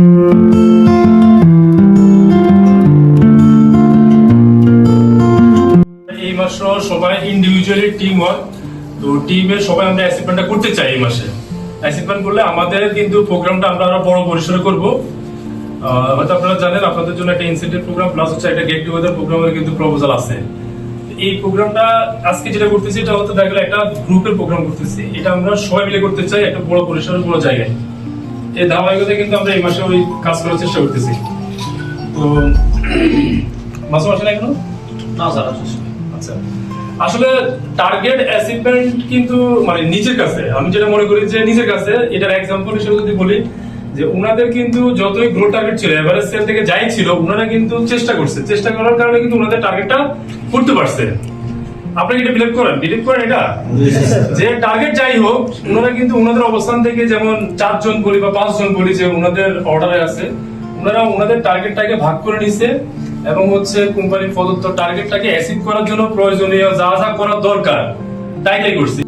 এই মাসে সবাই ইন্ডিভিজুয়ালি টিম ওয়ার্ক, তো টিমের সবাই আমরা অ্যাচিভমেন্টটা করতে চাই। এই মাসে অ্যাচিভমেন্ট করলে আমাদের কিন্তু প্রোগ্রামটা আমরা আরো বড় পরিসরে করব। হয়তো আপনারা জানেন আপনাদের জন্য একটা ইনসেন্টিভ প্রোগ্রাম প্লাস হচ্ছে একটা গেট টুগেদার প্রোগ্রামের কিন্তু প্রপোজাল আছে। এই প্রোগ্রামটা আজকে যেটা করতেছি এটা হয়তো দেখা গেল একটা গ্রুপের প্রোগ্রাম করতেছি, এটা আমরা সবাই মিলে করতে চাই একটা বড় পরিসরে বড় জায়গায়। এই ধারাবাহিকতায় কিন্তু আমরা এই মাসে ওই কাজ করার চেষ্টা করতেছি। তো মাসে মাসে না এখনো না স্যার। আচ্ছা, আসলে টার্গেট অ্যাচিভমেন্ট কিন্তু মানে নিজের কাছে, আমি যেটা মনে করি যে নিজের কাছে, এটার এক্সাম্পল হিসেবে যদি বলি যে উনাদের কিন্তু যতই গ্রোথ টার্গেট ছিল, এভারেজ সেল থেকে যাই ছিল, উনারা কিন্তু চেষ্টা করছে, চেষ্টা করার কারণে কিন্তু উনাদের টার্গেটটা করতে পারছে। আপনি এটা বিলিভ করেন এটা যে টার্গেট যাই হোক, উনারা কিন্তু উনাদের অবস্থান থেকে, যেমন 4 জন বলি বা 5 জন বলি যে উনাদের অর্ডারে আছে, উনারা উনাদের টার্গেটটাকে ভাগ করে নিছে এবং হচ্ছে কোম্পানির প্রদত্ত টার্গেটটাকে অ্যাচিভ করার জন্য প্রয়োজনীয় যা যা করা দরকার তাই করছে।